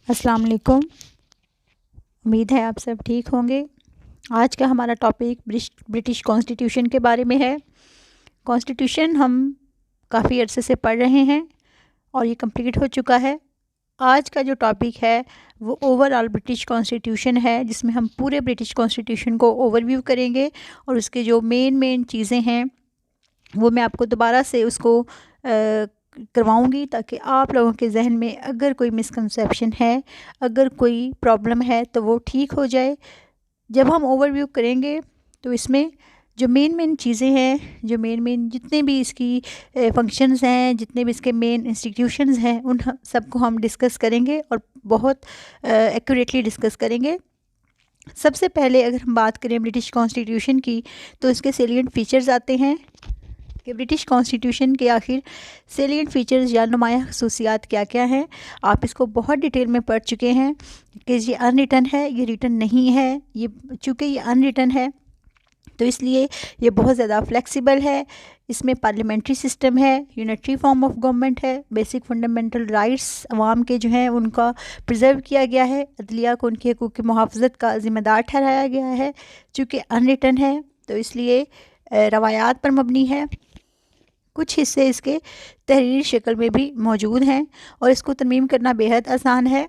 अस्सलाम वालेकुम। उम्मीद है आप सब ठीक होंगे। आज का हमारा टॉपिक ब्रिटिश कॉन्स्टिट्यूशन के बारे में है। कॉन्स्टिट्यूशन हम काफ़ी अरसे से पढ़ रहे हैं और ये कंप्लीट हो चुका है। आज का जो टॉपिक है वो ओवरऑल ब्रिटिश कॉन्स्टिट्यूशन है, जिसमें हम पूरे ब्रिटिश कॉन्स्टिट्यूशन को ओवरव्यू करेंगे और उसके जो मेन चीज़ें हैं वो मैं आपको दोबारा से उसको करवाऊंगी, ताकि आप लोगों के जहन में अगर कोई मिसकंसेप्शन है, अगर कोई प्रॉब्लम है तो वो ठीक हो जाए। जब हम ओवरव्यू करेंगे तो इसमें जो मेन चीज़ें हैं, जो मेन जितने भी इसकी फंक्शंस हैं, जितने भी इसके मेन इंस्टीट्यूशंस हैं, उन सबको हम डिस्कस करेंगे और बहुत एक्यूरेटली डिस्कस करेंगे। सबसे पहले अगर हम बात करें ब्रिटिश कॉन्स्टिट्यूशन की, तो इसके सेलिएंट फीचर्स आते हैं कि ब्रिटिश कॉन्स्टिट्यूशन के आखिर सेलिएंट फीचर्स या नुमाया खसूसियात क्या क्या हैं। आप इसको बहुत डिटेल में पढ़ चुके हैं कि ये अनरिटन है, ये रिटन नहीं है। ये चूँकि ये अनरिटन है तो इसलिए ये बहुत ज़्यादा फ्लेक्सिबल है। इसमें पार्लियामेंट्री सिस्टम है, यूनिटरी फॉर्म ऑफ गवर्नमेंट है, बेसिक फंडामेंटल राइट्स अवाम के जो हैं उनका प्रिजर्व किया गया है, अदलिया को उनके हकूक़ की मुहाफ़ज़त का ज़िम्मेदार ठहराया गया है। चूँकि अनरिटन है तो इसलिए रवायात पर मबनी है। कुछ हिस्से इसके तहरीरी शक्ल में भी मौजूद हैं और इसको तरमीम करना बेहद आसान है।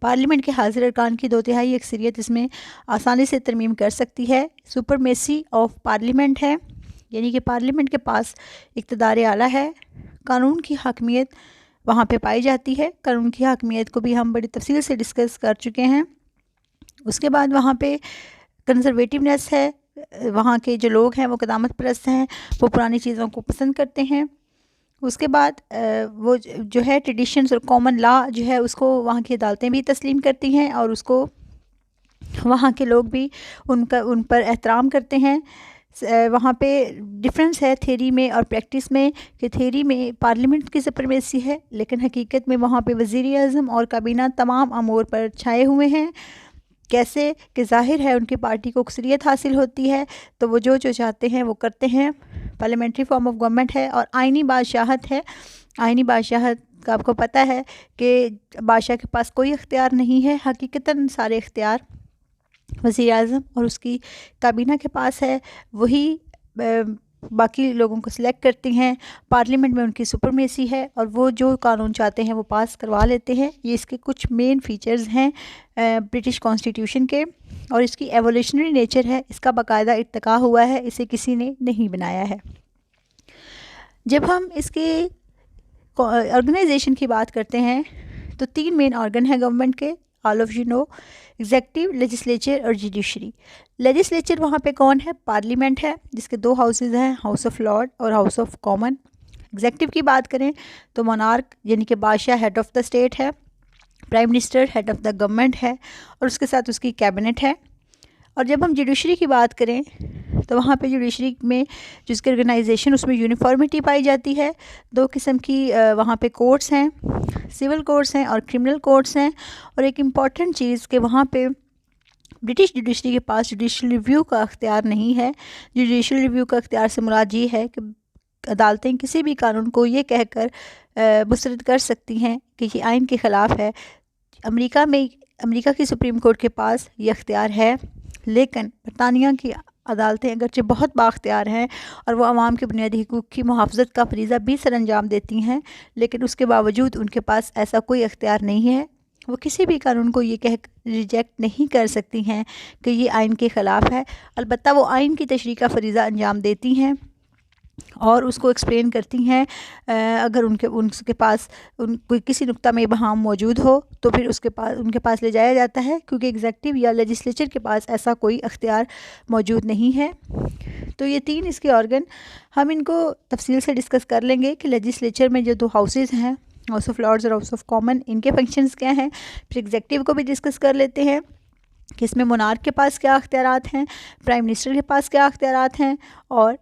पार्लियामेंट के हाजिर अरकान की 2/3 अक्सरियत इसमें आसानी से तरमीम कर सकती है। सुपरमेसी ऑफ पार्लियामेंट है, यानी कि पार्लियामेंट के पास इक़्तिदार आला है। कानून की हकमियत वहाँ पे पाई जाती है। कानून की हकमियत को भी हम बड़ी तफसील से डिस्कस कर चुके हैं। उसके बाद वहाँ पे कंजर्वेटिवनेस है। वहाँ के जो लोग हैं वो क़दामत परस्त हैं, वो पुरानी चीज़ों को पसंद करते हैं। उसके बाद वो जो है ट्रेडिशंस और कॉमन लॉ जो है उसको वहाँ की अदालतें भी तस्लीम करती हैं और उसको वहाँ के लोग भी उन पर एहतराम करते हैं। वहाँ पे डिफरेंस है थ्योरी में और प्रैक्टिस में कि थ्योरी में पार्लियामेंट की सुपरमेसी है, लेकिन हकीकत में वहाँ पे वज़ीर आज़म और काबीना तमाम अमूर पर छाए हुए हैं। कैसे कि ज़ाहिर है उनकी पार्टी को अक्सरियत हासिल होती है तो वो जो चाहते हैं वो करते हैं। पार्लियामेंट्री फॉर्म ऑफ गवर्नमेंट है और आइनी बादशाहत है। आइनी बादशाहत का आपको पता है कि बादशाह के पास कोई इख्तियार नहीं है, हकीकतन सारे इख्तियार वज़ीर आज़म और उसकी काबीना के पास है। वही बाकी लोगों को सिलेक्ट करती हैं। पार्लियामेंट में उनकी सुपरमेसी है और वो जो कानून चाहते हैं वो पास करवा लेते हैं। ये इसके कुछ मेन फीचर्स हैं ब्रिटिश कॉन्स्टिट्यूशन के, और इसकी एवोल्यूशनरी नेचर है। इसका बाकायदा इर्तिका हुआ है, इसे किसी ने नहीं बनाया है। जब हम इसके ऑर्गेनाइजेशन की बात करते हैं तो 3 मेन ऑर्गन हैं गवर्नमेंट के, all of you know, executive, legislature और जुडिशरी। लेजिस्लेचर वहाँ पे कौन है? पार्लियामेंट है, जिसके 2 हाउसेज हैं, हाउस ऑफ लॉर्ड और हाउस ऑफ कॉमन। एग्जेक्टिव की बात करें तो मोनार्क यानी कि बादशाह हेड ऑफ़ द स्टेट है, prime minister head of the government है और उसके साथ उसकी कैबिनेट है। और जब हम जुडिशरी की बात करें तो वहाँ पे जुडिशरी में जिसकी ऑर्गेनाइजेशन उसमें यूनिफॉर्मिटी पाई जाती है। 2 किस्म की वहाँ पे कोर्ट्स हैं, सिविल कोर्ट्स हैं और क्रिमिनल कोर्ट्स हैं। और एक इम्पॉर्टेंट चीज़ कि वहाँ पे ब्रिटिश जुडिशरी के पास जुडिशल रिव्यू का अख्तियार नहीं है। जुडिशल रिव्यू का अख्तियार से मुराद ये है कि अदालतें किसी भी कानून को ये कहकर मुस्तरद कर सकती हैं कि ये आइन के ख़िलाफ़ है। अमेरिका की सुप्रीम कोर्ट के पास ये अख्तियार है, लेकिन बरतानिया की अदालतें अगरचे बहुत बाख्तियार हैं और वो आवाम के बुनियादी हकूक़ की मुहाफ़ज़त का फ़रीज़ा भी सर अंजाम देती हैं, लेकिन उसके बावजूद उनके पास ऐसा कोई अख्तियार नहीं है। वो किसी भी कानून को ये कह रिजेक्ट नहीं कर सकती हैं कि ये आइन के ख़िलाफ़ है। अलबत्ता वो आइन की तशरीह का फ़रीज़ा अंजाम देती हैं और उसको एक्सप्लेन करती हैं। अगर उनके पास कोई किसी नुक्ता में इबहाम मौजूद हो तो फिर उनके पास ले जाया जाता है, क्योंकि एग्जेक्टिव या लेजिस्लेचर के पास ऐसा कोई अख्तियार मौजूद नहीं है। तो ये 3 इसके ऑर्गन हम इनको तफसील से डिस्कस कर लेंगे कि लेजिस्लेचर में जो 2 हाउसेज हैं, हाउस ऑफ लॉर्ड्स और हाउस ऑफ कॉमन, इनके फंक्शंस क्या हैं। फिर एग्जेक्टिव को भी डिस्कस कर लेते हैं कि इसमें मोनार्क के पास क्या अख्तियारात हैं, प्राइम मिनिस्टर के पास क्या अख्तियारात हैं और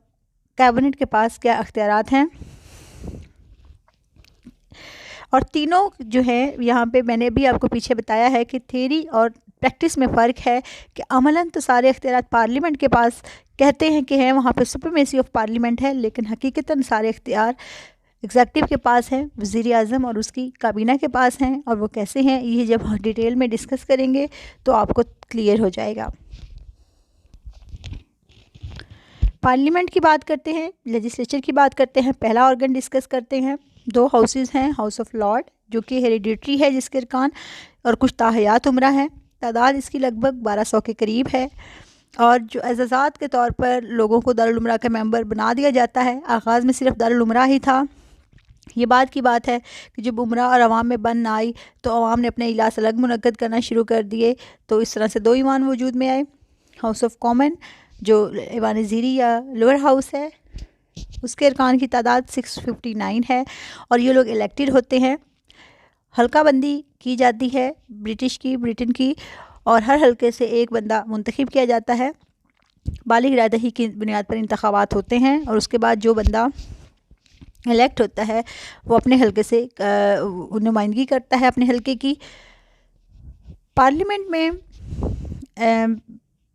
कैबिनेट के पास क्या अख्तियारात हैं। और तीनों जो है यहाँ पे मैंने भी आपको पीछे बताया है कि थ्योरी और प्रैक्टिस में फ़र्क है कि अमलन तो सारे अख्तियारात पार्लियामेंट के पास कहते हैं कि हैं, वहाँ पे सुपरमेसी ऑफ पार्लियामेंट है, लेकिन हकीकतन सारे अख्तियार एग्जेक्टिव के पास है, वज़ीर आज़म और उसकी काबीना के पास हैं। और वो कैसे हैं ये जब डिटेल में डिस्कस करेंगे तो आपको क्लियर हो जाएगा। पार्लियामेंट की बात करते हैं, लेजिस्लेचर की बात करते हैं। पहला ऑर्गन डिस्कस करते हैं। 2 हाउसेस हैं, हाउस ऑफ लॉर्ड जो कि हेरिडिटरी है जिसके अरकान और कुछ ताहयात उम्रा हैं। तादाद इसकी लगभग 1200 के करीब है। और जो एजाज़ात के तौर पर लोगों को दारुल उमरा का मेंबर बना दिया जाता है। आगाज़ में सिर्फ दारुल उमरा ही था। ये बात की बात है कि जब उमरा और अवाम में बन आई तो अवाम ने अपने इजलास अलग मुनक्कद करना शुरू कर दिए। तो इस तरह से 2 ईवान वजूद में आए। हाउस ऑफ कॉमन जो ईवान ज़ीरी या लोअर हाउस है, उसके अरकान की तादाद 659 है और ये लोग इलेक्टेड होते हैं। हल्का बंदी की जाती है ब्रिटेन की और हर हल्के से एक बंदा मुंतखब किया जाता है। बालिग रायदही की बुनियाद पर इंतखाबात होते हैं और उसके बाद जो बंदा इलेक्ट होता है वो अपने हल्के से नुमाइंदगी करता है अपने हल्के की। पार्लियामेंट में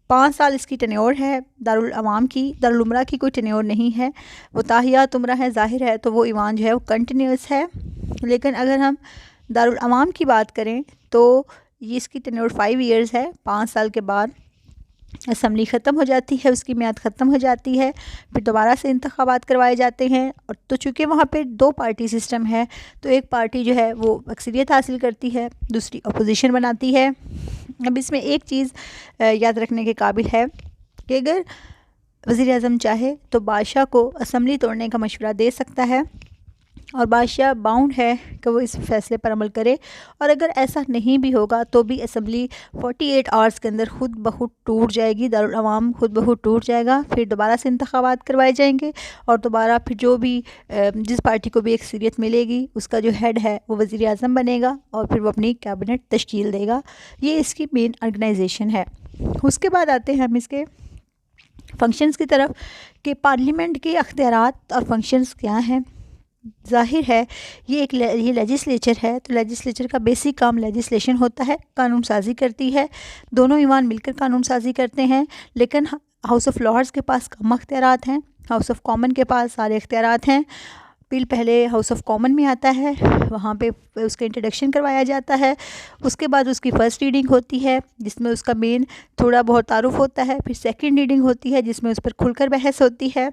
5 साल इसकी टेन्योर है। दारुल अवाम की, दारुल उमरा की कोई टेन्योर नहीं है। वो ताहियात उमरा है, ज़ाहिर है तो वो ईवान जो है वो कंटिन्यूस है। लेकिन अगर हम दारुल अवाम की बात करें तो ये इसकी टेन्योर 5 ईयर्स है। 5 साल के बाद असम्बली ख़त्म हो जाती है, उसकी मियाद ख़त्म हो जाती है, फिर दोबारा से इंतखाबात करवाए जाते हैं। और तो चूँकि वहाँ पे 2 पार्टी सिस्टम है तो एक पार्टी जो है वो अक्सरियत हासिल करती है, दूसरी अपोजिशन बनाती है। अब इसमें एक चीज़ याद रखने के काबिल है कि अगर वज़ीर आज़म चाहे तो बादशाह को असम्बली तोड़ने का मशवरा दे सकता है और बादशाह बाउंड है कि वो इस फैसले पर अमल करे। और अगर ऐसा नहीं भी होगा तो भी असम्बली 48 आवर्स के अंदर खुद ब खुद टूट जाएगी, दारुल अवाम खुद ब खुद टूट जाएगा। फिर दोबारा से इंतखाबात करवाए जाएंगे और दोबारा फिर जो भी जिस पार्टी को भी अक्सरियत मिलेगी उसका जो हेड है वो वज़ीर आज़म बनेगा और फिर वो अपनी कैबिनेट तश्कील देगा। ये इसकी मेन ऑर्गेनाइजेशन है। उसके बाद आते हैं हम इसके फंक्शंस की तरफ कि पार्लियामेंट के अख्तियारात और फंक्शंस क्या हैं। ज़ाहिर है ये लेजिस्लेचर है तो लेजिस्लेचर का बेसिक काम लेजिस्लेशन होता है, कानून साजी करती है। दोनों ईवान मिलकर कानून साजी करते हैं। लेकिन हाउस ऑफ लॉर्ड्स के पास कम अख्तियारात हैं, हाउस ऑफ कॉमन के पास सारे अख्तियारात हैं। बिल पहले हाउस ऑफ कॉमन में आता है, वहाँ पे उसका इंट्रोडक्शन करवाया जाता है। उसके बाद उसकी फ़र्स्ट रीडिंग होती है जिसमें उसका मेन थोड़ा बहुत तारुफ होता है। फिर सेकंड रीडिंग होती है जिसमें उस पर खुलकर बहस होती है।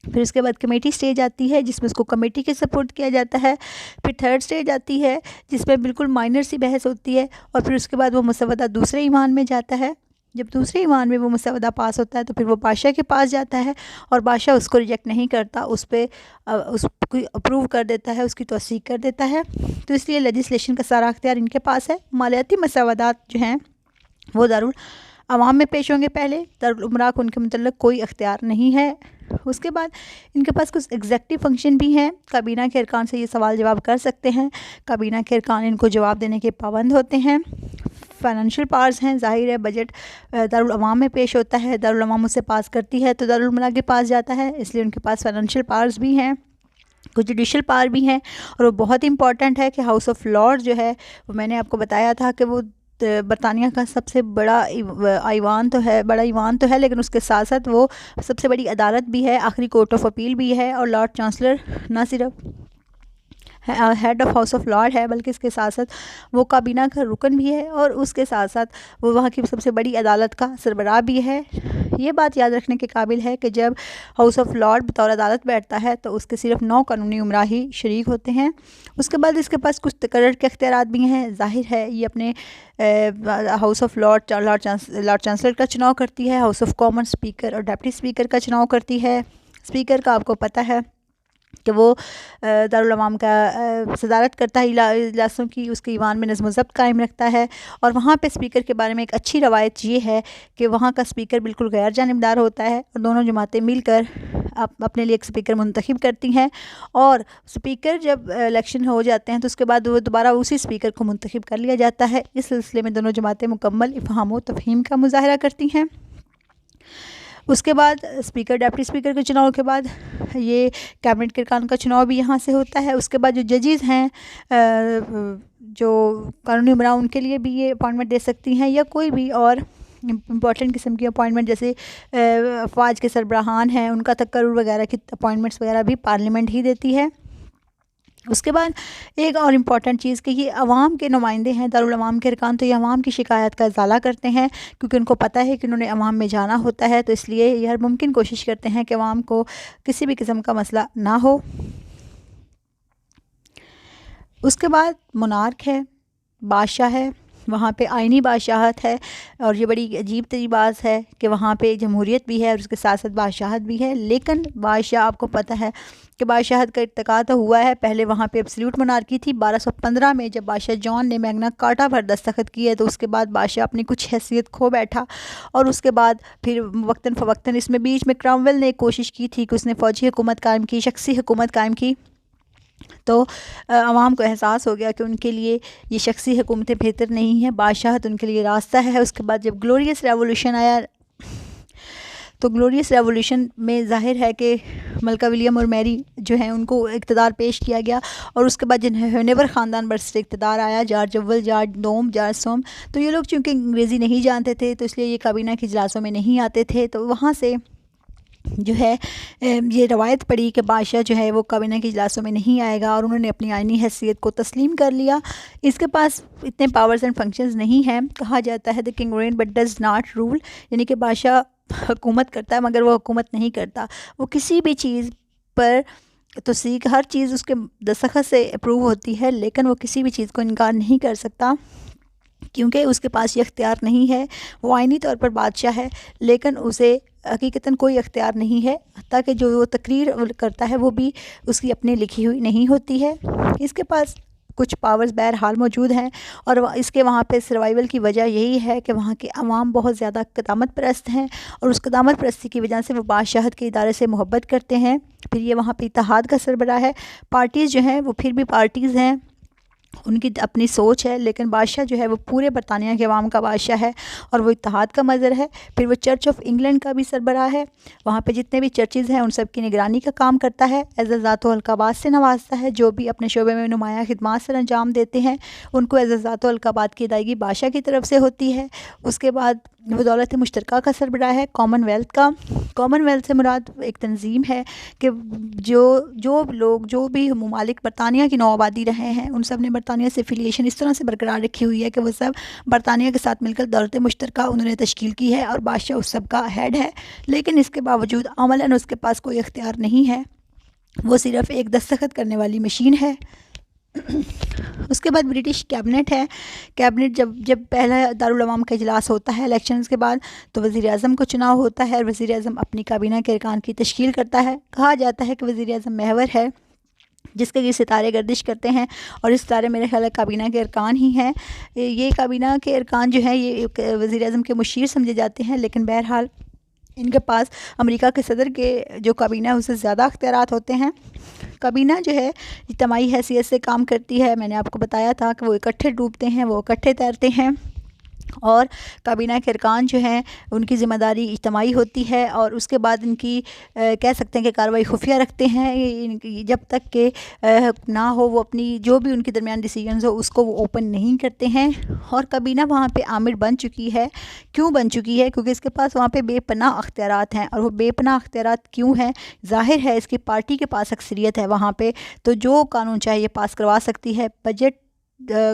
फिर उसके बाद कमेटी स्टेज आती है जिसमें उसको कमेटी के सपोर्ट किया जाता है। फिर थर्ड स्टेज आती है जिसमें बिल्कुल माइनर सी बहस होती है और फिर उसके बाद वो मसवदा दूसरे ईवान में जाता है। जब दूसरे ईवान में वो मसवदा पास होता है तो फिर वो बादशाह के पास जाता है और बादशाह उसको रिजेक्ट नहीं करता, उसको अप्रूव कर देता है, उसकी तौसीक कर देता है। तो इसलिए लेजिस्लेशन का सारा अख्तियार इनके पास है। मालियाती मसवदात जो हैं वो दारुल अवाम में पेश होंगे पहले, दारुल उमरा को उनके मतलब कोई अख्तियार नहीं है। उसके बाद इनके पास कुछ एग्जेक्टिव फंक्शन भी हैं। काबीना के अरकान से ये सवाल जवाब कर सकते हैं, काबीना के अरकान इनको जवाब देने के पाबंद होते हैं। फाइनेंशियल पावर्स हैं, ज़ाहिर है बजट दारुल अवाम में पेश होता है, दारुल अवाम उसे पास करती है तो दारुल उमरा के पास जाता है, इसलिए उनके पास फाइनेंशियल पावर्स भी हैं। कुछ जुडिशल पावर भी हैं और वो बहुत इंपॉर्टेंट है कि हाउस ऑफ लॉर्ड्स जो है वो मैंने आपको बताया था कि वो बरतानिया का सबसे बड़ा ईवान तो है लेकिन उसके साथ साथ वो सबसे बड़ी अदालत भी है, आखिरी कोर्ट ऑफ अपील भी है। और लॉर्ड चांसलर ना सिर्फ head of house of Lord है बल्कि इसके साथ साथ वो काबीना का रुकन भी है और उसके साथ साथ वो वहाँ की सबसे बड़ी अदालत का सरबराह भी है। ये बात याद रखने के काबिल है कि जब हाउस ऑफ लॉर्ड बतौर अदालत बैठता है तो उसके सिर्फ 9 कानूनी उमरा ही शरीक होते हैं। उसके बाद इसके पास कुछ तकर्रर के अख्तियारात भी हैं। ज़ाहिर है ये अपने हाउस ऑफ लॉर्ड चांसलर का चुनाव करती है, हाउस ऑफ कॉमन स्पीकर और डिप्टी स्पीकर का चुनाव करती है। स्पीकर का आपको पता है कि वो दारुल अवाम का सदारत करता है इजलासों की, उसके ईवान में नज़्म व ज़ब्त कायम रखता है। और वहाँ पे स्पीकर के बारे में एक अच्छी रवायत ये है कि वहाँ का स्पीकर बिल्कुल गैर जानिबदार होता है और दोनों जमातें मिलकर अपने लिए एक स्पीकर मुंतखब करती हैं और स्पीकर जब इलेक्शन हो जाते हैं तो उसके बाद वो दोबारा उसी स्पीकर को मुंतखब कर लिया जाता है। इस सिलसिले में दोनों जमातें मुकम्मल इफ़हाम व तफ़हीम का मुज़ाहरा करती हैं। उसके बाद स्पीकर डिप्टी स्पीकर के चुनाव के बाद ये कैबिनेट के अरकान का चुनाव भी यहाँ से होता है। उसके बाद जो जजेस हैं जो कानूनी उमरा उनके लिए भी ये अपॉइंटमेंट दे सकती हैं या कोई भी और इम्पॉर्टेंट किस्म की अपॉइंटमेंट जैसे अफवाज के सरबराहान हैं उनका तकर्रुर वगैरह की अपॉइंटमेंट्स वगैरह भी पार्लियामेंट ही देती है। उसके बाद एक और इम्पॉर्टेंट चीज़ कि ये अवाम के नुमाइंदे हैं, दारुल अवाम के अरकान, तो ये अवाम की शिकायत का इज़ाला करते हैं क्योंकि उनको पता है कि उन्होंने अवाम में जाना होता है। तो इसलिए ये हर मुमकिन कोशिश करते हैं कि अवाम को किसी भी किस्म का मसला ना हो। उसके बाद मोनार्क है, बादशाह है, वहाँ पे आइनी बादशाहत है। और ये बड़ी अजीब तरीक़ बात है कि वहाँ पे जमहूरियत भी है और उसके साथ साथ बादशाहत भी है। लेकिन बादशाह, आपको पता है कि बादशाहत का इर्तिका तो हुआ है। पहले वहाँ पे एब्सोल्यूट मोनार्की थी। 1215 में जब बादशाह जॉन ने मैग्ना कार्टा पर दस्तखत किए तो उसके बाद बादशाह अपनी कुछ हैसियत खो बैठा। और उसके बाद फिर वक्तन फ़वक्तन इसमें बीच में क्रॉमवेल ने कोशिश की थी कि उसने फ़ौजी हुकूमत कायम की, शख्सी हुकूमत कायम की। तो आवाम को एहसास हो गया कि उनके लिए ये शख्सी हुकूमतें बेहतर नहीं हैं, बादशाहत उनके लिए रास्ता है। उसके बाद जब ग्लोरियस रेवोल्यूशन आया तो ग्लोरियस रेवोल्यूशन में ज़ाहिर है कि मलका विलियम और मैरी जो हैं उनको इक़्तिदार पेश किया गया। और उसके बाद जिन्हें हेनेवर ख़ानदान बरसर इक़्तिदार आया, जॉर्ज अव्वल, जॉर्ज दोम, जॉर्ज सोम। तो ये लोग चूँकि अंग्रेज़ी नहीं जानते थे तो इसलिए ये काबीना के इजलासों में नहीं आते थे। तो वहाँ से जो है ये रवायत पड़ी कि बादशाह जो है वो काबीना के इजलासों में नहीं आएगा और उन्होंने अपनी आइनी हैसियत को तस्लीम कर लिया। इसके पास इतने पावर्स एंड फंक्शंस नहीं हैं। कहा जाता है the king rain but does not rule, यानी कि बादशाह हुकूमत करता है मगर वो हुकूमत नहीं करता। वो किसी भी चीज़ पर तो हर चीज़ उसके दस्तखत से अप्रूव होती है, लेकिन वो किसी भी चीज़ को इनकार नहीं कर सकता क्योंकि उसके पास ये अख्तियार नहीं है। वो आइनी तौर पर बादशाह है लेकिन उसे हकीकतन कोई अख्तियार नहीं है, ताकि जो वो तकरीर करता है वो भी उसकी अपनी लिखी हुई नहीं होती है। इसके पास कुछ पावर्स बहरहाल मौजूद हैं और इसके वहाँ पे सर्वाइवल की वजह यही है कि वहाँ के अवाम बहुत ज़्यादा क़दामत परस्त हैं और उस क़दामत परस्ती की वजह से वो बादशाहत के इदारे से मोहब्बत करते हैं। फिर ये वहाँ पे इत्तेहाद का सरबराह है। पार्टीज़ जो हैं वो फिर भी पार्टीज़ हैं, उनकी अपनी सोच है, लेकिन बादशाह जो है वो पूरे बरतानिया के अवाम का बादशाह है और वो इत्तेहाद का मज़हर है। फिर वो चर्च ऑफ इंग्लैंड का भी सरबराह है। वहाँ पे जितने भी चर्चेज़ हैं उन सब की निगरानी का काम करता है। एज़्ज़ात व अलक़ाबात से नवाजता है। जो भी अपने शोबे में नुमाया खिदमात सर अंजाम देते हैं उनको एज़्ज़ात व अलक़ाबात की अदायगी बादशाह की तरफ से होती है। उसके बाद वो दौलत मुश्तरका का सरबराह है, कॉमनवेल्थ का। कॉमनवेल्थ से मुराद एक तंजीम है कि जो लोग, जो भी ममालिक बरतानिया की नौआबादी रहे हैं उन सब ने बरतानिया से एफिलिएशन इस तरह से बरकरार रखी हुई है कि वो सब बरतानिया के साथ मिलकर दौलत मुश्तरका उन्होंने तश्कील की है और बादशाह उस सब का हेड है। लेकिन इसके बावजूद अमलन उसके पास कोई इख्तियार नहीं है, वो सिर्फ़ एक दस्तखत करने वाली मशीन है। उसके बाद ब्रिटिश कैबिनेट है। कैबिनेट जब पहला दारुल अवाम का इजलास होता है इलेक्शंस के बाद तो वज़ीर आज़म को चुनाव होता है और वज़ीर आज़म अपनी काबीना के अरकान की तश्कील करता है। कहा जाता है कि वज़ीर आज़म महवर है जिसके ये सितारे गर्दिश करते हैं और इस सितारे मेरे ख्याल काबीना के अरकान ही हैं। ये काबीना के अरकान जो हैं ये वज़ीर आज़म के मुशीर समझे जाते हैं, लेकिन बहरहाल इनके पास अमेरिका के सदर के जो काबीना है उससे ज़्यादा अख्तियारात होते हैं। काबीना जो है इज्तिमाई हैसियत से काम करती है। मैंने आपको बताया था कि वो इकट्ठे डूबते हैं, वो इकट्ठे तैरते हैं और काबीना के अरकान जो हैं उनकी ज़िम्मेदारी इज्तिमाई होती है। और उसके बाद इनकी कह सकते हैं कि कार्रवाई खुफिया रखते हैं। जब तक के ना हो वो अपनी जो भी उनके दरमियान डिसीजंस हो उसको वो ओपन नहीं करते हैं। और काबीना वहाँ पे आमिर बन चुकी है। क्यों बन चुकी है? क्योंकि इसके पास वहाँ पे बेपनाह अख्तियारात हैं। और वो बेपनाह अख्तियारात क्यों हैं? ज़ाहिर है इसकी पार्टी के पास अक्सरियत है वहाँ पे, तो जो कानून चाहिए पास करवा सकती है। बजट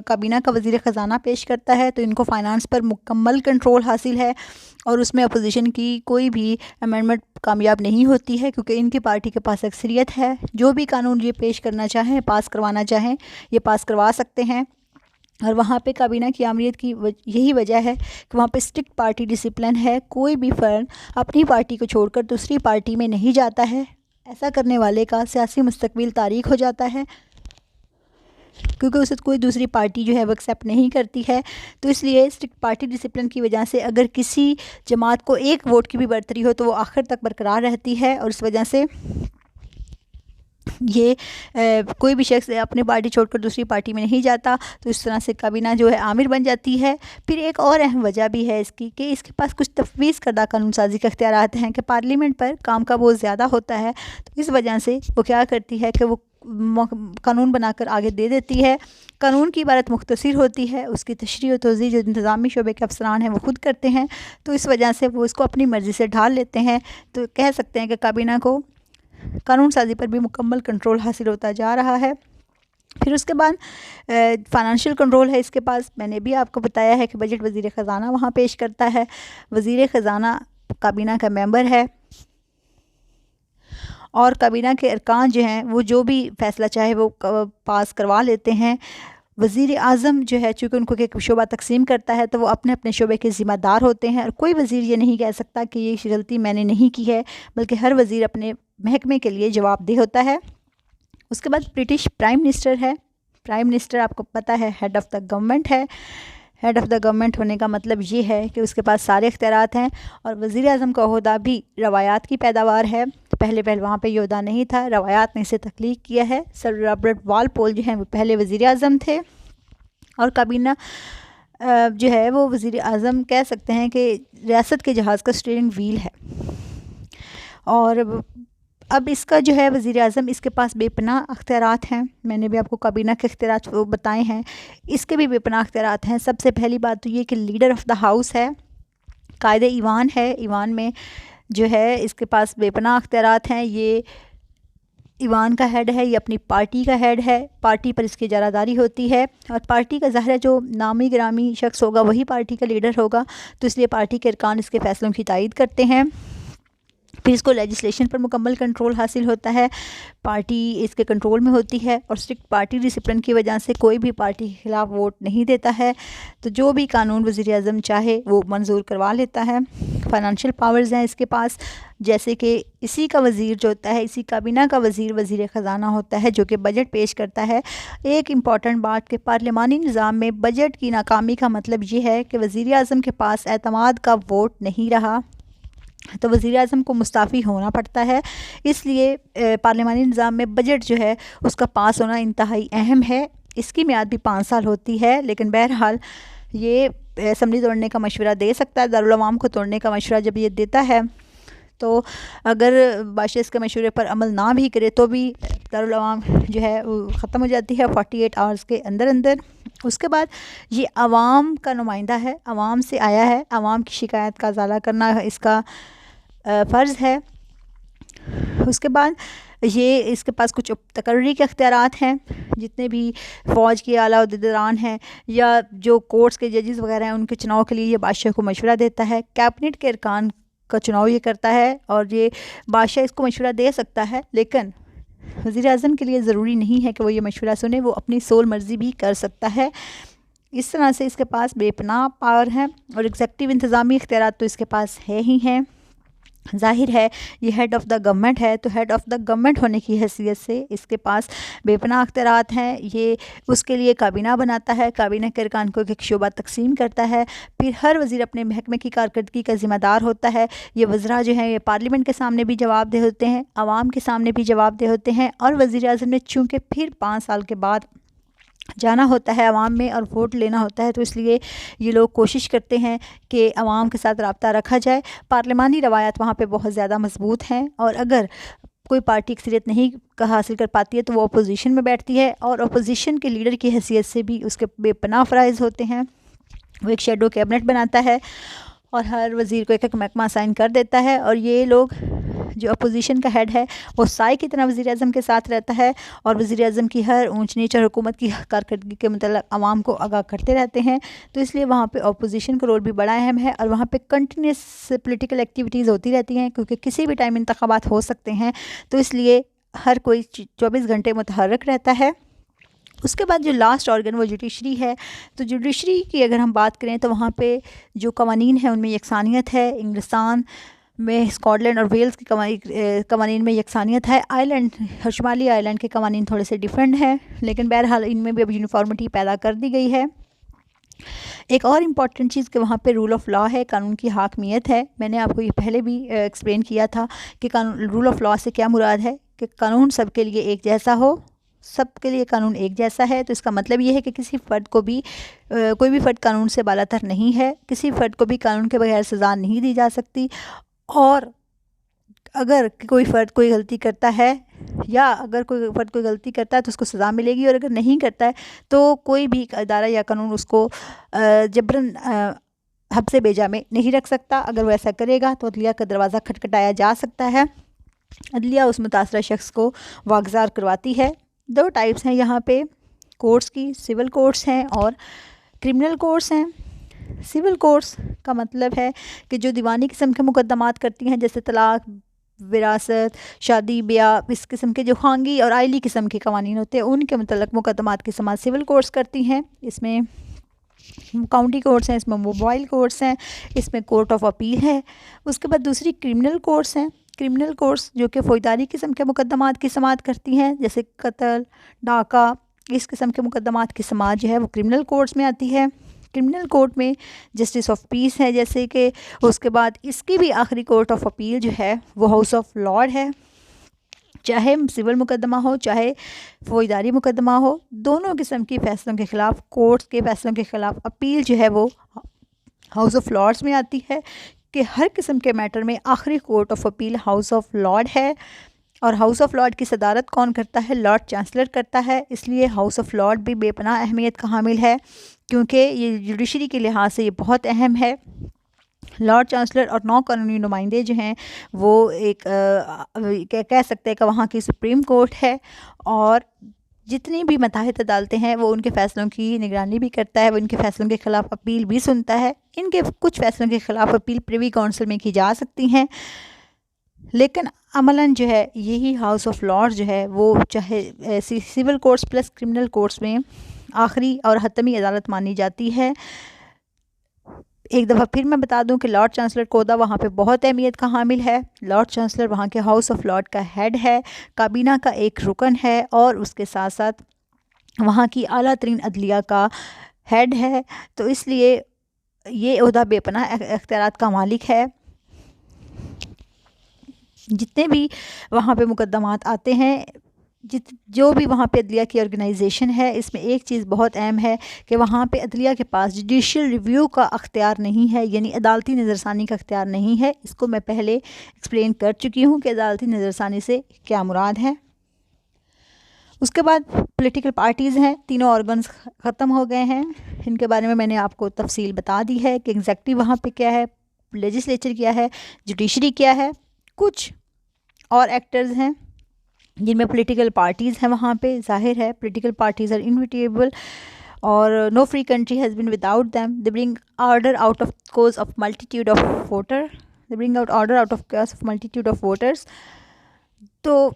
काबीना का वज़ीर ख़ज़ाना पेश करता है तो इनको फ़ाइनेंस पर मुकम्मल कंट्रोल हासिल है और उसमें अपोजिशन की कोई भी अमेंडमेंट कामयाब नहीं होती है क्योंकि इनकी पार्टी के पास अक्सरियत है। जो भी कानून ये पेश करना चाहें, पास करवाना चाहें, ये पास करवा सकते हैं। और वहाँ पे काबीना की आमरीत की यही वजह है कि वहाँ पे स्ट्रिक्ट पार्टी डिसिप्लिन है। कोई भी फ़र्द अपनी पार्टी को छोड़कर दूसरी पार्टी में नहीं जाता है। ऐसा करने वाले का सियासी मुस्तकबिल तारीख हो जाता है क्योंकि उसे कोई दूसरी पार्टी जो है वो एक्सेप्ट नहीं करती है। तो इसलिए स्ट्रिक्ट पार्टी डिसिप्लिन की वजह से अगर किसी जमात को एक वोट की भी बढ़तरी हो तो वो आखिर तक बरकरार रहती है और इस वजह से ये कोई भी शख्स अपनी पार्टी छोड़कर दूसरी पार्टी में नहीं जाता। तो इस तरह से काबीना जो है आमिर बन जाती है। फिर एक और अहम वजह भी है इसकी कि इसके पास कुछ तफवीज़ करदा कानून साजी के अख्तियारात हैं कि पार्लियामेंट पर काम का बोझ ज़्यादा होता है। तो इस वजह से वो क्या करती है कि वो कानून बनाकर आगे दे देती है। कानून की इबारत मुख्तसर होती है, उसकी तशरीह और तौज़ीह जो इंतज़ामी शोबे के अफसरान हैं वो खुद करते हैं। तो इस वजह से वो इसको अपनी मर्ज़ी से ढाल लेते हैं। तो कह सकते हैं कि काबीना को कानून साजी पर भी मुकम्मल कंट्रोल हासिल होता जा रहा है। फिर उसके बाद फाइनेंशियल कंट्रोल है इसके पास। मैंने भी आपको बताया है कि बजट वज़ीर ख़ज़ाना वहाँ पेश करता है। वज़ीर ख़ज़ाना काबीना का मेंबर है और काबीना के अरकान जो हैं वो जो भी फ़ैसला चाहे वो पास करवा लेते हैं। वज़ीर आज़म जो है चूँकि उनको एक शोबा तकसीम करता है तो वो अपने अपने शोबे के ज़िम्मेदार होते हैं और कोई वज़ीर ये नहीं कह सकता कि ये गलती मैंने नहीं की है, बल्कि हर वज़ीर अपने महकमे के लिए जवाबदेह होता है। उसके बाद ब्रिटिश प्राइम मिनिस्टर है। प्राइम मिनिस्टर आपको पता है हेड ऑफ़ द गवर्नमेंट है। हेड ऑफ़ द गवर्नमेंट होने का मतलब ये है कि उसके पास सारे इख्तियारात हैं। और वज़ीर आज़म का ओहदा भी रवायात की पैदावार है। पहले वहाँ पे ये ओहदा नहीं था, रवायात ने इसे तख्लीक किया है। सर रॉबर्ट वालपोल जो हैं वो पहले वज़ीर आज़म थे और काबीना जो है वो वज़ीर आज़म कह सकते हैं कि रियासत के जहाज़ का स्टीयरिंग व्हील है। और अब इसका जो है वज़ीर आज़म, इसके पास बेपनाह अख्तियारात हैं। मैंने भी आपको काबीना के अख्तियारात वो बताए हैं, इसके भी बेपनाह अख्तियारात हैं। सबसे पहली बात तो ये कि लीडर ऑफ़ द हाउस है, कायदे ईवान है। ईवान में जो है इसके पास बेपनाह अख्तियारात हैं। ये ईवान का हेड है, ये अपनी पार्टी का हेड है, पार्टी पर इसकी इजारादारी होती है और पार्टी का ज़ाहिर है जो नामी गिरामी शख्स होगा वही पार्टी का लीडर होगा, तो इसलिए पार्टी के अरकान इसके फ़ैसलों की तायीद करते हैं। फिर इसको लेजिस्लेशन पर मुकम्मल कंट्रोल हासिल होता है, पार्टी इसके कंट्रोल में होती है और स्ट्रिक्ट पार्टी डिसिप्लिन की वजह से कोई भी पार्टी के ख़िलाफ़ वोट नहीं देता है। तो जो भी कानून वज़ीर आज़म चाहे वो मंजूर करवा लेता है। फाइनेंशियल पावर्स हैं इसके पास, जैसे कि इसी का वज़ीर जो होता है, इसी काबीना का वज़ीर वज़ीर ख़ज़ाना होता है जो कि बजट पेश करता है। एक इम्पॉर्टेंट बात कि पार्लिमानी निज़ाम में बजट की नाकामी का मतलब ये है कि वज़ीर आज़म के पास एतमाद का वोट नहीं रहा तो वज़ीर आज़म को मुस्ताफ़ी होना पड़ता है। इसलिए पार्लिमानी निज़ाम में बजट जो है उसका पास होना इंतहाई अहम है। इसकी मियाद भी 5 साल होती है, लेकिन बहरहाल ये असम्बली तोड़ने का मशवरा दे सकता है। दारुल अवाम को तोड़ने का मशवरा जब ये देता है तो अगर बादशाह इसके मशवरे पर अमल ना भी करे तो भी दारुल अवाम जो है वो ख़त्म हो जाती है 48 आवर्स के अंदर अंदर। उसके बाद ये आवाम का नुमाइंदा है, आवाम से आया है, आवाम की शिकायत का इज़ाला करना इसका फ़र्ज़ है। उसके बाद ये इसके पास कुछ तकर्री के अख्तियारात हैं, जितने भी फ़ौज के आला उहदेदारान हैं या जो कोर्ट्स के जजेस वगैरह हैं उनके चुनाव के लिए ये बादशाह को मशवरा देता है। कैबिनेट के अरकान का चुनाव ये करता है और ये बादशाह इसको मशवरा दे सकता है, लेकिन वज़ीर आज़म के लिए ज़रूरी नहीं है कि वो ये मशवरा सुने, वो अपनी सोल मर्ज़ी भी कर सकता है। इस तरह से इसके पास बेपनाह पावर है और एग्जेक्टिव इंतज़ामी इख्तियारात तो इसके पास है ही हैं। ज़ाहिर है ये हेड ऑफ़ द गवर्नमेंट है, तो हेड ऑफ़ द गवर्नमेंट होने की हैसियत से इसके पास बेपनाह अख्तियारात हैं। ये उसके लिए काबीना बनाता है, काबीना के अरकान को एक शोबा तकसीम करता है, फिर हर वज़ीर अपने महकमे की कारकर्दगी का ज़िम्मेदार होता है। ये वज़रा जो हैं ये पार्लियामेंट के सामने भी जवाबदेह होते हैं, आवाम के सामने भी जवाबदेह होते हैं और वज़ीर आज़म ने चूँकि फिर 5 साल के बाद जाना होता है आवाम में और वोट लेना होता है, तो इसलिए ये लोग कोशिश करते हैं कि आवाम के साथ रब्ता रखा जाए। पार्लिमानी रवायत वहाँ पे बहुत ज़्यादा मजबूत हैं और अगर कोई पार्टी अक्सरियत नहीं हासिल कर पाती है तो वो अपोजिशन में बैठती है और अपोजिशन के लीडर की हैसियत से भी उसके बेपनाह फ़राइज़ होते हैं। वो एक शेडो कैबिनेट बनाता है और हर वज़ीर को एक एक महकमा असाइन कर देता है और ये लोग जो अपोजिशन का हेड है वो साई की तरह वज़ीर आज़म के साथ रहता है और वज़ीर आज़म की हर ऊंच नीच और हुकूमत की कारकर्दगी के मतलब आवाम को आगाह करते रहते हैं। तो इसलिए वहाँ पे अपोजिशन का रोल भी बड़ा अहम है और वहाँ पे कंटिन्यूस पॉलिटिकल एक्टिविटीज़ होती रहती हैं क्योंकि किसी भी टाइम इंतखाबात हो सकते हैं, तो इसलिए हर कोई 24 घंटे मुतहर्रिक रहता है। उसके बाद जो लास्ट ऑर्गन वो जुडिशरी है। तो जुडिशरी की अगर हम बात करें तो वहाँ पे जो कवानीन हैं उनमें यकसानियत है। इंग्लिस्तान में स्कॉटलैंड और वेल्स के कवानीन में यकसानियत है। आयरलैंड और शुमाली आयरलैंड के कवानीन थोड़े से डिफरेंट हैं, लेकिन बहरहाल इनमें भी अब यूनिफॉर्मिटी पैदा कर दी गई है। एक और इम्पॉर्टेंट चीज़ कि वहाँ पे रूल ऑफ़ लॉ है, कानून की हाकमियत है। मैंने आपको ये पहले भी एक्सप्लेन किया था कि कानून रूल ऑफ़ लॉ से क्या मुराद है कि कानून सबके लिए एक जैसा हो, सबके लिए कानून एक जैसा है। तो इसका मतलब ये है कि किसी फ़र्द को भी कोई भी फ़र्द कानून से बालातर नहीं है, किसी फ़र्द को भी कानून के बगैर सज़ा नहीं दी जा सकती और अगर कोई फ़र्द कोई गलती करता है या अगर कोई फ़र्द कोई गलती करता है तो उसको सज़ा मिलेगी और अगर नहीं करता है तो कोई भी अदारा या कानून उसको जबरन हद से बेजा में नहीं रख सकता। अगर वो ऐसा करेगा तो अदलिया का दरवाज़ा खटखटाया जा सकता है। अदलिया उस मुतासरा शख्स को वागज़ार करवाती है। 2 टाइप्स हैं यहाँ पे, कोर्ट्स की, सिविल कोर्ट्स हैं और क्रिमिनल कोर्ट्स हैं। सिविल कोर्ट्स का मतलब है कि जो दीवानी किस्म के मुकदमात करती हैं, जैसे तलाक, विरासत, शादी ब्याह, इस किस्म के जो खानगी और आइली किस्म के कवानीन होते हैं उनके मुतल्लक मुकदमात की समाअत सिविल कोर्ट्स करती हैं। इसमें काउंटी कोर्ट्स हैं, इसमें मोबाइल कोर्ट्स हैं, इसमें कोर्ट ऑफ अपील है। उसके बाद दूसरी क्रिमिनल कोर्ट्स हैं। क्रिमिनल कोर्ट्स जो कि फ़ौजदारी किस्म के मुकदमात की समाअत करती हैं, जैसे कत्ल, डाका, इस किस्म के मुकदमात की समाअत जो है वो क्रिमिनल कोर्ट्स में आती है। क्रिमिनल कोर्ट में जस्टिस ऑफ पीस है, जैसे कि उसके बाद इसकी भी आखिरी कोर्ट ऑफ अपील जो है वो हाउस ऑफ लॉर्ड है। चाहे सिविल मुकदमा हो चाहे फ़ौजदारी मुकदमा हो, दोनों किस्म की फ़ैसलों के ख़िलाफ़, कोर्ट्स के फ़ैसलों के ख़िलाफ़ अपील जो है वो हाउस ऑफ लॉर्ड्स में आती है कि हर किस्म के मैटर में आखिरी court of appeal house of Lord है। और हाउस ऑफ लॉर्ड की सदारत कौन करता है? लॉर्ड चांसलर करता है। इसलिए हाउस ऑफ लॉर्ड भी बेपनाह अहमियत का हामिल है, क्योंकि ये जुडिशरी के लिहाज से ये बहुत अहम है। लॉर्ड चांसलर और 9 कानूनी नुमाइंदे जो हैं वो एक कह सकते हैं कि वहाँ की सुप्रीम कोर्ट है, और जितनी भी मताहित अदालतें हैं वो उनके फ़ैसलों की निगरानी भी करता है, वो इनके फ़ैसलों के ख़िलाफ़ अपील भी सुनता है। इनके कुछ फ़ैसलों के ख़िलाफ़ अपील प्रिवी काउंसिल में की जा सकती हैं, लेकिन अमलन जो है यही हाउस ऑफ लॉर्ड्स जो है वो चाहे civil courts plus criminal courts में आखिरी और हतमी अदालत मानी जाती है। एक दफ़ा फिर मैं बता दूं कि लॉर्ड चांसलर का ओहदा वहाँ पे बहुत अहमियत का हामिल है। लॉर्ड चांसलर वहाँ के हाउस ऑफ लॉर्ड का हेड है, काबीना का एक रुकन है, और उसके साथ साथ वहाँ की आला तरीन अदलिया का हेड है। तो इसलिए ये ओहदा बेपनाह इख्तियारात का मालिक है। जितने भी वहाँ पे मुकदमात आते हैं, जो भी वहाँ पे अदलिया की ऑर्गेनाइजेशन है, इसमें एक चीज़ बहुत अहम है कि वहाँ पे अदलिया के पास जुडिशल रिव्यू का अख्तियार नहीं है, यानी अदालती नज़रसानी का अख्तियार नहीं है। इसको मैं पहले एक्सप्लेन कर चुकी हूँ कि अदालती नज़रसानी से क्या मुराद है। उसके बाद पॉलिटिकल पार्टीज़ हैं, तीनों ऑर्गन्स ख़त्म हो गए हैं। इनके बारे में मैंने आपको तफसील बता दी है कि एग्जेक्टिव वहाँ पे क्या है, लेजिस्लेचर क्या है, जुडिशरी क्या है। कुछ और एक्टर्स हैं जिनमें पॉलिटिकल पार्टीज़ हैं। वहाँ पे जाहिर है पॉलिटिकल पार्टीज़ आर इनविटेबल, और no free country has been without them. They bring order out of cause of multitude of voter, they bring out order out of cause of multitude of voters. तो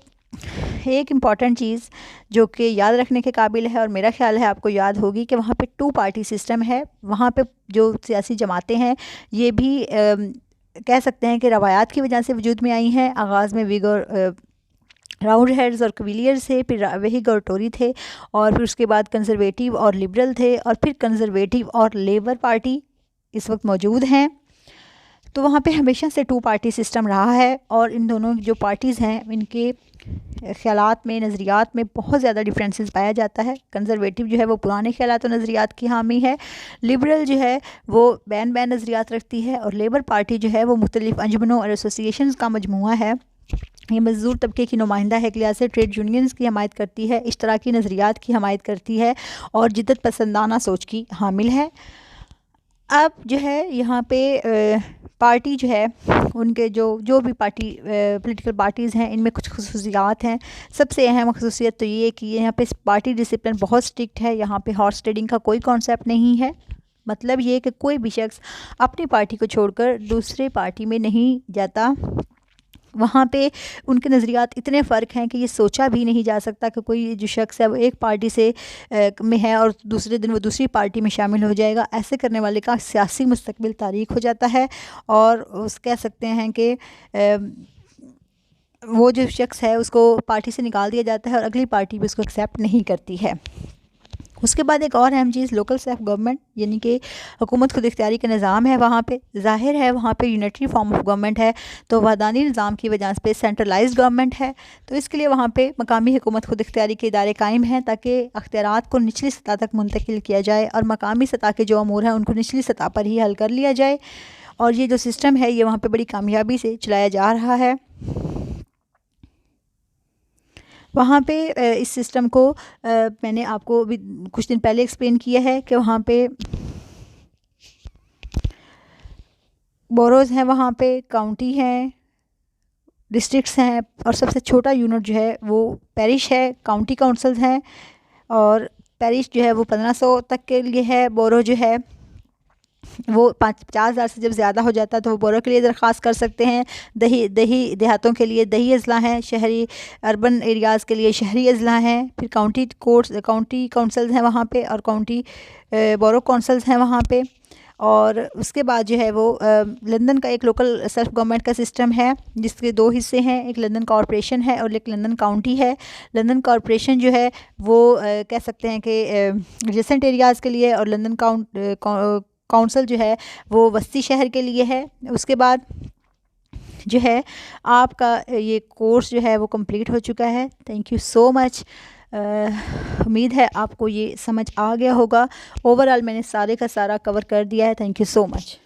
एक important चीज़ जो कि याद रखने के काबिल है, और मेरा ख्याल है आपको याद होगी, कि वहाँ पे 2 पार्टी सिस्टम है। वहाँ पे जो सियासी जमातें हैं ये भी कह सकते हैं कि रवायात की वजह से वजूद में आई हैं। आगाज़ में विग और राउंड हेड्स और कविलियर्स थे, फिर वेहिग और टोरी थे, और फिर उसके बाद कंजर्वेटिव और लिबरल थे, और फिर कंजर्वेटिव और लेबर पार्टी इस वक्त मौजूद हैं। तो वहाँ पे हमेशा से 2 पार्टी सिस्टम रहा है, और इन दोनों जो पार्टीज़ हैं इनके ख्यालात में, नज़रियात में बहुत ज़्यादा डिफरेंसेस पाया जाता है। कंजर्वेटिव जो है वो पुराने ख्यालात और नज़रियात की हामी है, लिबरल जो है वो बैन नज़रियात रखती है, और लेबर पार्टी जो है वो मुख्तलिफ़ अंजुमनों और एसोसिएशंस का मजमूआ है। ये मज़दूर तबके की नुमाइंदा है, लिहाज से ट्रेड यूनियंस की हमायत करती है, इश्तराकी नज़रियात की हमायत करती है, और जिद्दत पसंदाना सोच की हामिल है। अब जो है यहाँ पे पार्टी जो है उनके जो भी पार्टी पॉलिटिकल पार्टीज़ हैं इनमें कुछ खसूसियात हैं। सबसे अहम खसूसियत तो ये है कि यहाँ पे पार्टी डिसिप्लिन बहुत स्ट्रिक्ट है। यहाँ पे हॉर्स ट्रेडिंग का कोई कॉन्सेप्ट नहीं है। मतलब ये कि कोई भी शख्स अपनी पार्टी को छोड़कर दूसरे पार्टी में नहीं जाता। वहाँ पे उनके नज़रियात इतने फ़र्क हैं कि ये सोचा भी नहीं जा सकता कि कोई जो शख्स है वो एक पार्टी से में है और दूसरे दिन वो दूसरी पार्टी में शामिल हो जाएगा। ऐसे करने वाले का सियासी मुस्तकबिल तारीख हो जाता है, और उस कह सकते हैं कि वो जो शख्स है उसको पार्टी से निकाल दिया जाता है और अगली पार्टी भी उसको एक्सेप्ट नहीं करती है। उसके बाद एक और अहम चीज़ लोकल सेल्फ गवर्नमेंट, यानी कि हुकूमत खुद इख्तियारी का निज़ाम है। वहाँ पे ज़ाहिर है वहाँ पे यूनिटरी फॉर्म ऑफ गवर्नमेंट है, तो वहदानी निज़ाम की वजह से सेंट्रलाइज्ड गवर्नमेंट है। तो इसके लिए वहाँ पे मकामी हुकूमत खुद इख्तियारी के इदारे कायम हैं ताकि अख्तियारात को निचली सतह तक मुंतकिल किया जाए और मकामी सतह के जो अमूर हैं उनको निचली सतह पर ही हल कर लिया जाए। और ये जो सिस्टम है ये वहाँ पर बड़ी कामयाबी से चलाया जा रहा है। वहाँ पे इस सिस्टम को मैंने आपको भी कुछ दिन पहले एक्सप्लेन किया है कि वहाँ पे बोरोज़ हैं, वहाँ पे काउंटी हैं, डिस्ट्रिक्ट्स हैं, और सबसे छोटा यूनिट जो है वो पैरिश है। काउंटी काउंसिल्स हैं और पैरिश जो है वो 1500 तक के लिए है। बोरो जो है वो 50,000 से जब ज़्यादा हो जाता है तो वो बोरो के लिए दरख्वास्त कर सकते हैं। दही देहातों के लिए दही अजला हैं, शहरी अर्बन एरियाज़ के लिए शहरी अजला हैं। फिर काउंटी काउंसिल्स हैं वहाँ पे, और काउंटी बोरो काउंसिल्स हैं वहाँ पे। और उसके बाद जो है वो लंदन का एक लोकल सेल्फ गवर्नमेंट का सिस्टम है जिसके 2 हिस्से हैं, एक लंदन कॉरपोरेशन है और एक लंदन काउंटी है। लंदन कॉरपोरेशन जो है वो कह सकते हैं कि एडजेसेंट एरियाज़ के लिए, और लंदन काउंसिल जो है वो वस्ती शहर के लिए है। उसके बाद जो है आपका ये कोर्स जो है वो कंप्लीट हो चुका है। Thank you so much. उम्मीद है आपको ये समझ आ गया होगा। ओवरऑल मैंने सारे का सारा कवर कर दिया है। Thank you so much.